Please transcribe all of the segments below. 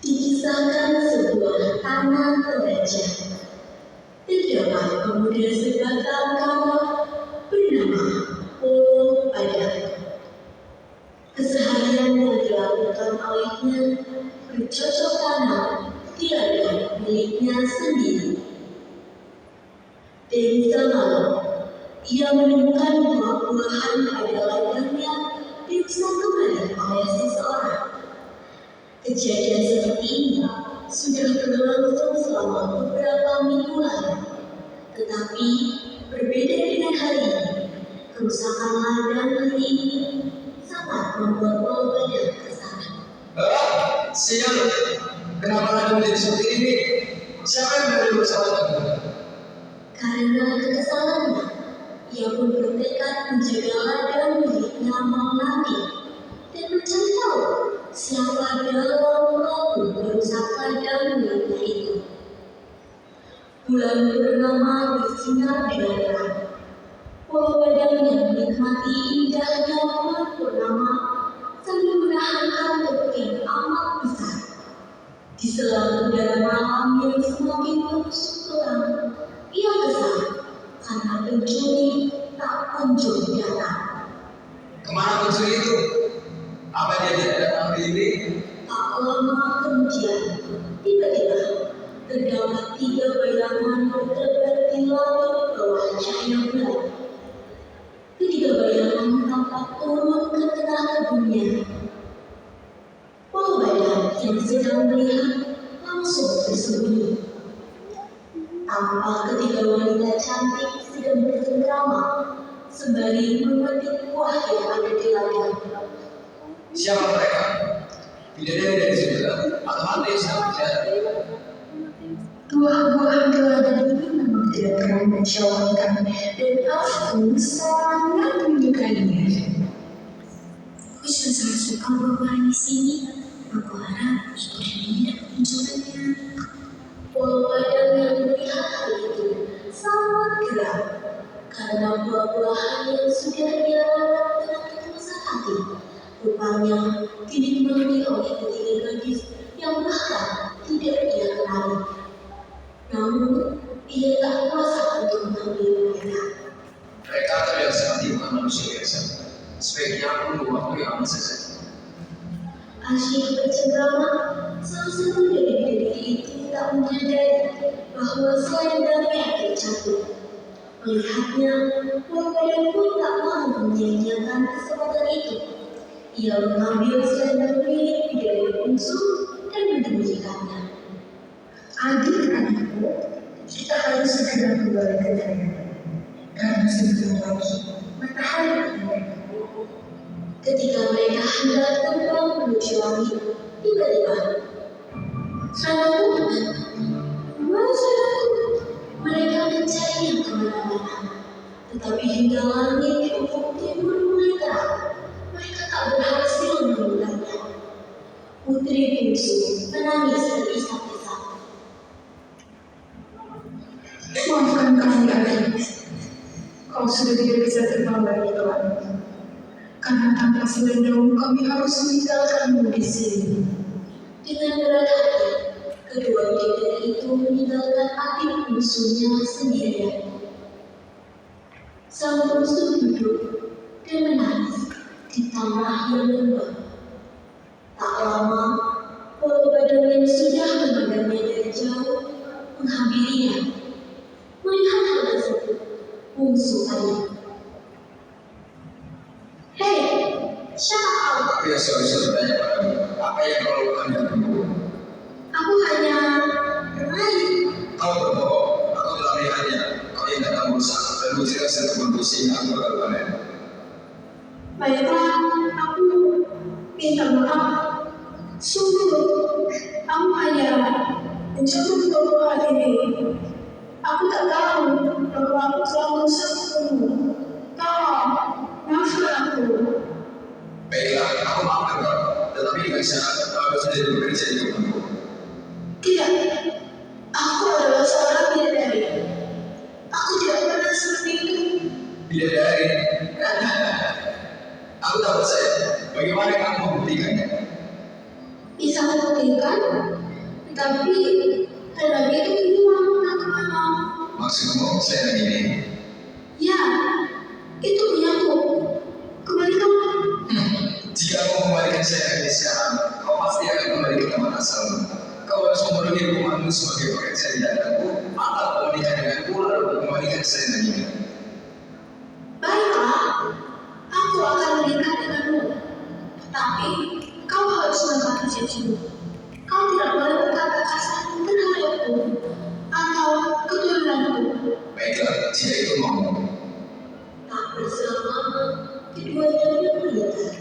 Dikisahkan sebuah tanah raja. Terdapat pemuda sebatang kara bernama Polo Padang. Keseharian yang dilakukan olehnya bercocok tanam di ladang miliknya sendiri. Dan semalam ia menemukan buah-buahan pada ladangnya dirusak kembali oleh seseorang. Kejadian seperti ini sudah berlangsung selama beberapa minggu lalu. Tetapi berbeda dengan hari ini, kerusakan ladang hari ini sangat membuat Polo Padang kesal. Sial, kenapa ladang menjadi seperti ini? Siapa yang menjadi bersalah? Karena kekesalannya, ia pun bertekad menjaga ladang miliknya malam nanti dan mencari tahu siapa dalam pelaku merusak ladang miliknya itu. Bulan purnama bersinar dengan terang. Polo Padang yang menikmati indahnya bulan purnama sambil menahan kantuk yang amat besar. Di sela udara malam yang semakin menusuk kelam, ia kesal karena pencuri tak kunjung datang. Kemana pencuri itu? Apa dia tidak datang hari ini? Tak lama kemudian, tiba-tiba terdapat 3 bayangan bertebar di langit bawah cahaya bulan. Ketiga bayangan tampak turun ke tengah kebunnya. Polo Padang yang sedang melihat langsung bersembunyi. Tampak ketiga wanita cantik sedang bercengkrama sembari memetik buah yang ada di ladang. Siapa mereka? Bidadari dari sebelah atau anda yang sedang bicara? Buah-buahan di ladang ini memang tidak pernah menjauhkan dan aku sangat menyukainya. Aku juga sangat suka buah-buahan di sini. Aku harap ibu dan ini dapat mencoba. Polo Padang yang melihat hal itu sangat geram karena buah-buahan yang sudah ia rawat dengan ketulusan hati rupanya dinikmati oleh ketiga gadis yang bahkan tidak ia kenali. Namun ia tak kuasa untuk mengambil mereka. Mereka terlihat seperti bukan manusia biasa. Sebaiknya aku menunggu waktu yang aman saja. Asyik bercengkrama, salah satu dari gadis itu tak menyadari bahwa selendangnya terjatuh. Melihatnya, Polo Padang pun tak mau menyia-nyiakan kesempatan itu. Ia mengambil selendang milik bidadari bungsu dan menyembunyikannya. Adik-adikku, kita harus segera kembali ke daerah karena sebentar lagi matahari akan naik. Ketika mereka hendak terbang menuju langit, tiba-tiba saudaraku, mana saudaraku? Mereka mencarinya kemana-mana, tetapi hingga langit di ufuk timur mulai terang, mereka tak berhasil menemukannya. Putri bungsu menangis terisak-isak. Maafkan kami, adik. Kau sudah tidak bisa terbang lagi ke langit. Karena tanpa selendang kami harus meninggalkanmu di sini. Dengan berat hati, kedua bidadari itu meninggalkan adik bungsunya sendirian. Sang bungsu duduk dan menangis di tanah yang lembab. Tak lama, Polo Padang yang sudah memandangnya dari jauh menghampirinya. Melihat hal tersebut, bungsu tanya, "Hei, siapa kau?" Aku yang selalu bertanya padamu, apa yang kau lakukan di hatimu? "Aku hanya bermain." Kau berbohong. Aku telah melihatnya. Kau yang datang berusaha dan menjelaskan satu kondisi yang aku lakukan. Baiklah, aku minta maaf. Sungguh, aku hanya mencoba buah ini. Aku tak tahu bahwa aku telah merusakmu. Tolong, maafkan aku. Baiklah, aku maafkan kau. Tetapi dengan syarat kau harus menjadi bekerja di rumahku. Tidak, aku adalah seorang bidadari. Aku tidak pernah seperti itu. Bidadari? Aku tak percaya. Bagaimana kamu membuktikannya? bisa membuktikan, tapi lagi itu hilang entah kemana. Maksudmu saya lagi ini? Ya, itu punyaku. Kembalikan. Jika kau kembalikan saya ke sekarang, kau pasti akan kembali ke tempat asalmu. Kau harus memenuhi hukumanmu sebagai pekerja di hadapanku, atau kau menikah denganku lalu kembalikan saya lagi. Baiklah, aku akan menikah denganmu. Tapi kau harus menepati janjimu. Kau tidak boleh berkata kasar terhadapku atau keturunanku. Baiklah, jika itu mau. Tak berselama keduanya menikah.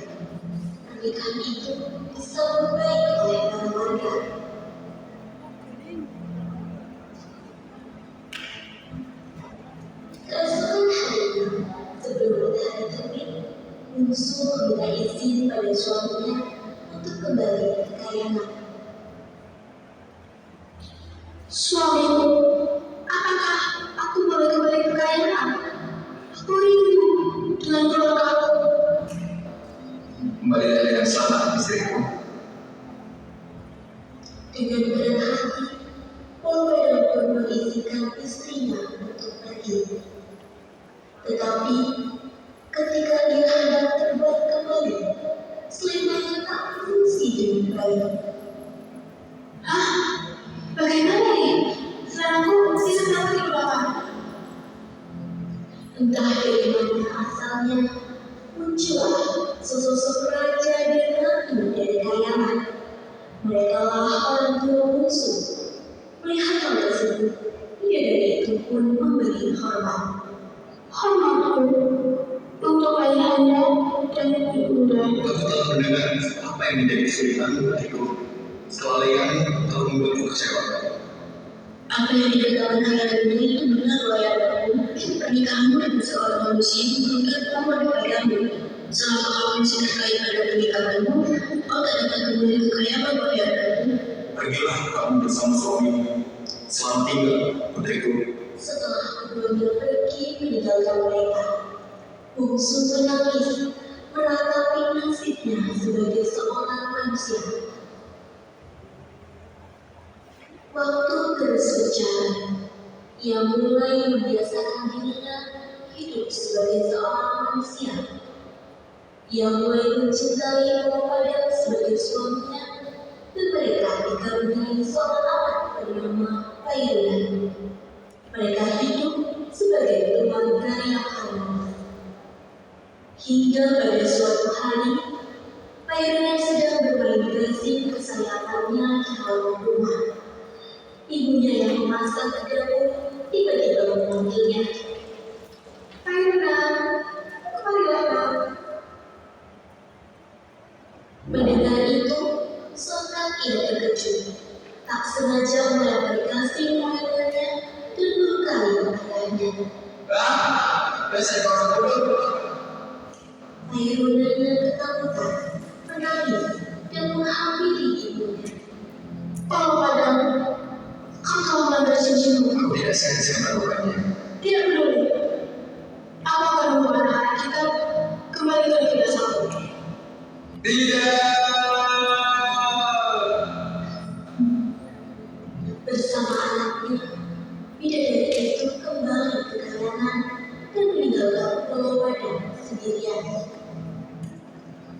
Pernikahan itu disambut baik oleh para warga. Keesokan harinya, sebelum matahari terbit, Bungsu meminta izin pada suaminya untuk kembali ke Kayangan. Suamiku, apakah aku boleh kembali ke Kayangan? Aku rindu dengan keluarga aku. Kembalilah dengan selamat, istriku. Dengan berat hati, Polwedan pun mengizinkan istrinya untuk pergi. Tetapi ketika dia hendak terbang kembali, selimutnya tak berfungsi dengan baik. Hah? Bagaimana ini? Selangku bisa sampai di belakang. Entah dari mana asalnya, muncullah sosok raja dan ratu dari Kayangan. Mereka lah orang tua Bungsu. Melihat hal tersebut, bidadari itu pun memberi hormat. Hormatku untuk ayahanda dan ibunda. Aku telah mendengar apa yang menjadi kesulitanmu adikku. Kelalaianmu telah membuatku kecewa. Apa yang dikatakan ayahanda itu benar loh ya. Pernikahanmu dengan seorang manusia belum tentu mendapatkanmu. Selama kau masih terkait pada pernikahanmu, kau tak dapat kembali ke Kayangan loh ya. Pergilah kamu bersama suamimu. Selamat tinggal, putriku. Setelah keduanya pergi meninggalkan mereka, Bungsu menangis meratapi nasibnya sebagai seorang manusia. Waktu terus berjalan, ia mulai membiasakan dirinya hidup sebagai seorang manusia. Ia mulai mencintai Polwedan sebagai suaminya, dan mereka dikaruniai seorang anak bernama Pairunan. Mereka hidup sebagai keluarga yang harmonis. Hingga pada suatu hari, Pairunan sedang bermain gasing kesayangannya di halaman rumah. Ibunya yang memasak di dapur tiba-tiba memanggilnya. Pairunan, kembalilah nak. Mendengar itu, sontak ia terkejut. Tak sengaja melempar gasing mainannya dan melukai ayahnya. Saya orang bodoh. Pairunannya ketakutan, menangis, dan menghampiri ibunya. Polwedan, kau telah melanggar janjimu. Aku tidak sengaja melakukannya. Tidak peduli. Aku akan membawa anak kita kembali ke negeri asalku. Tidak. Bersama anaknya, bidadari itu kembali ke Kayangan dan meninggalkan Polwedan sendirian.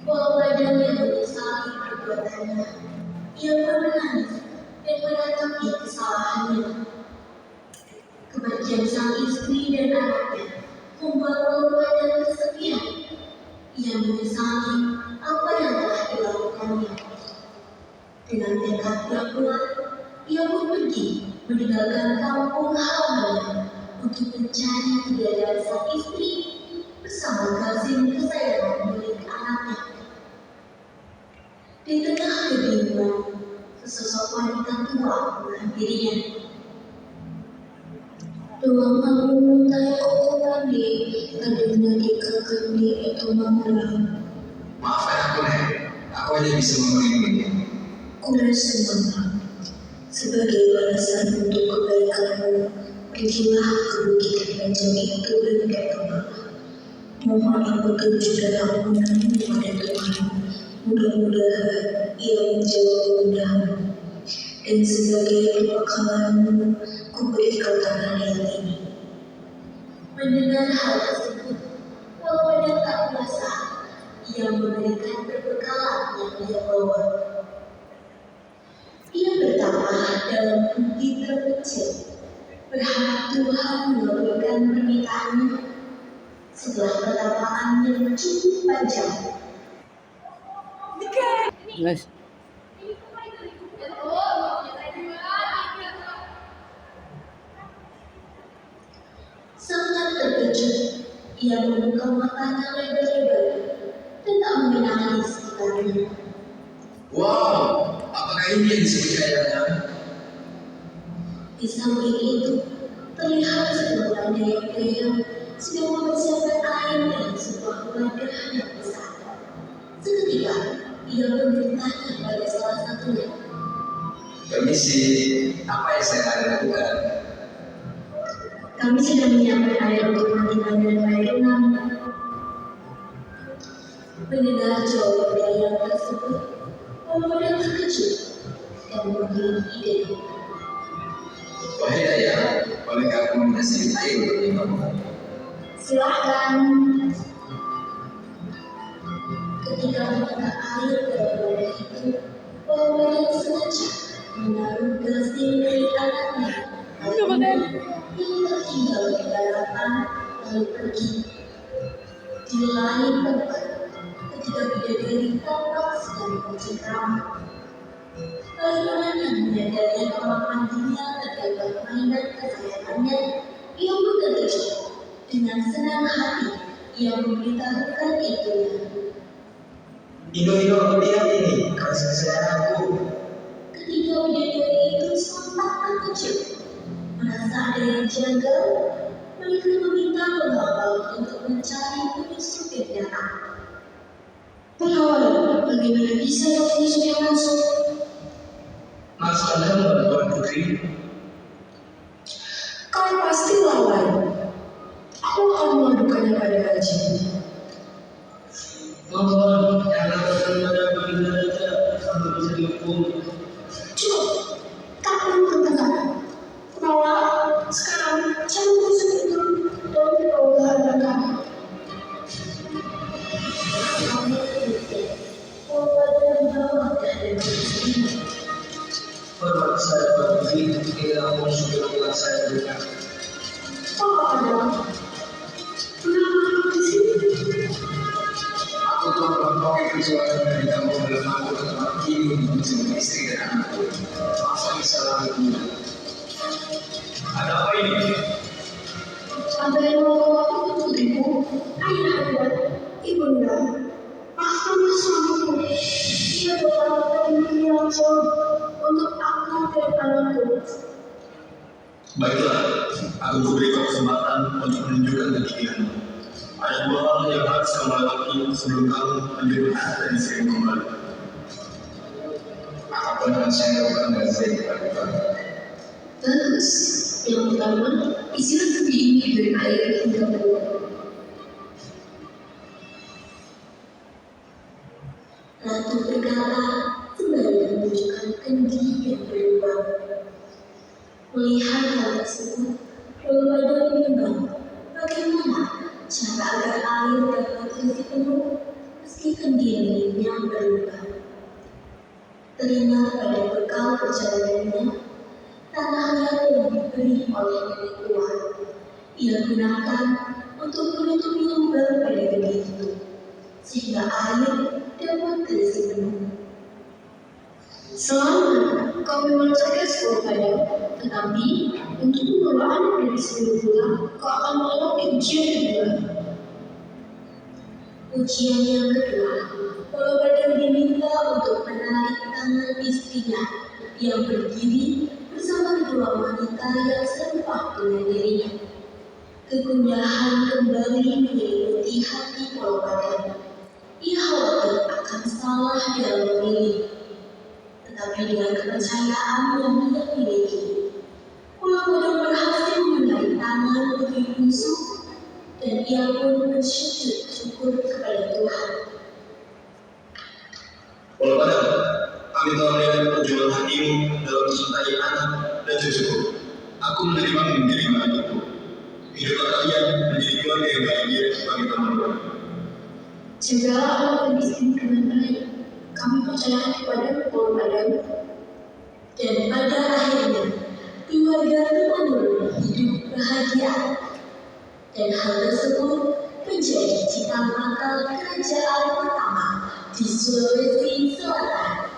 Polwedan yang menyesali perbuatannya, ia pun menangis dan meratapi kesalahannya. Kematian sang istri dan anaknya membuat Polwedan kesepian. Ia menyesali apa yang telah dilakukannya. Dengan tekad yang kuat, ia pun pergi meninggalkan kampung halamannya untuk mencari keberadaan sang istri bersama gasing kesayangan milik anaknya. Di tengah kebingungan, sesosok wanita tua menghampirinya. Ruang aku mentai koko mandi, adanya di kakak di itu mamulang. Maafkan aku, Nek. Aku hanya bisa memelihara. Kurang senang. Sebagai balasan untuk kebaikanmu, pergilah ke bukit panjang itu dan berdoa. Mohon petunjuk dan ampunanmu pada Tuhan. Mudah-mudahan ia menjawab dan sebagai pembekalanmu, ku beri kau tangan ini. Mendengar hal tersebut, Wawadah tak merasa ia memberikan perbekalan yang ia bawa. Ia bertapa dalam bukti terpencil, berharap Tuhan mengabulkan permintaannya. Setelah pertapaan yang cukup panjang, Nice. sangat terkejut, ia membuka matanya lebar-lebar dan tak mengenali sekitarnya. Wow, apakah ini yang disebut kayaknya? Di samping itu, terlihat sebuah dayang-dayang sedang mempersiapkan air dalam sebuah wadah yang besar. Seketika, ia pun bertanya pada salah satunya. Permisi, apa yang saya akan lakukan? Kami sedang menyiapkan air untuk mandikan dan air renang. Mendengar jawaban dayang tersebut, Wawadah terkejut dan memiliki ide. Wahai Dayang, bolehkah aku minta sedikit air untuk minum? Silahkan. Ketika meminta air dari wadah itu, Wawadah sengaja menaruh gelas dari anaknya yang tertinggal di daratan lalu pergi. Di lain tempat, ketika bidadari tampak sedang mencengkram, lalu menyadari kamar mandinya terdapat mainan kesayangannya, ia pun terkejut. Dengan senang hati, ia memberitahukan ibunya. Indo, lihat ini, kasih kesayangan aku. Ketika bidadari itu sontak terkejut, merasa ada yang janggal, mereka meminta pengawal untuk mencari penyusup yang datang. Pengawal, bagaimana bisa ada penyusup yang masuk? Maksud Anda, Tuan Putri? Kau pasti lalai. Aku akan mengadukannya pada Haji. Mohon, jangan pada baginda raja sampai bisa dihukum. Cukup, tak perlu bertengkar. Pengawal, sekarang cabut penyusup itu dan dibawa ke hadapan kami. Wawadah dibawa ke hadapan istrinya. Hormat saya, Tuan Putri, tidak mau sudah bilang saya juga. Wawadah, kenapa kamu di sini? Aku telah melampaui perjuangan dari kamu dalam aku tetap ingin menjadi istri dan anakku. Maafkan salah itu. Ada apa ini? Ada yang mau aku putriku, ayah anda, ibunda, maafkanlah suamiku. Ia berharap yang jauh untuk aku dan anakku. Baiklah, aku beri kau kesempatan untuk menunjukkan kegigihanmu. Ada dua hal yang harus kamu lewati sebelum kamu menjadi dan istri kembali. Apa yang akan saya lakukan dengan baik kepada kamu? Bagus. Yang pertama, isilah tepi ini dengan air hingga penuh. Ratu berkata kembali menunjukkan kendi yang berlubang. Melihat hal tersebut, Wawadah menimbang bagaimana cara agar air dapat terisi penuh meski kendi miliknya berlubang. Teringat pada bekal perjalanannya, tanah yang diberi oleh nenek tua, ia gunakan untuk menutupi lubang pada kendi itu, sehingga air dapat terisi penuh. Selamat, kau memang cerdas Wawadah, tetapi untuk membawa anak dari sebelum pulang, kau akan melewati ujian kedua. Ujian yang kedua, Wawadah diminta untuk menarik tangan istrinya yang berdiri bersama kedua wanita yang serempak dengan dirinya. Kegundahan kembali menyelimuti hati Wawadah. Ia khawatir akan salah dalam memilih, tetapi dengan kepercayaan yang ia miliki, Wawadah berhasil menarik tangan putri bungsu dan ia pun bersujud syukur kepada Tuhan. Walau Kami telah melihat perjuangan hatimu dalam mencintai anak dan cucuku. Aku menerima menjadi menantuku. Hiduplah kalian menjadi keluarga yang bahagia sebagai teman. Jagalah anak gadis ini dengan baik. Kami percayakan kepadamu, padamu. Dan pada akhirnya, keluarga Tuhan hidup bahagia. Dan hal tersebut menjadi cikal bakal kerajaan pertama di Sulawesi Selatan.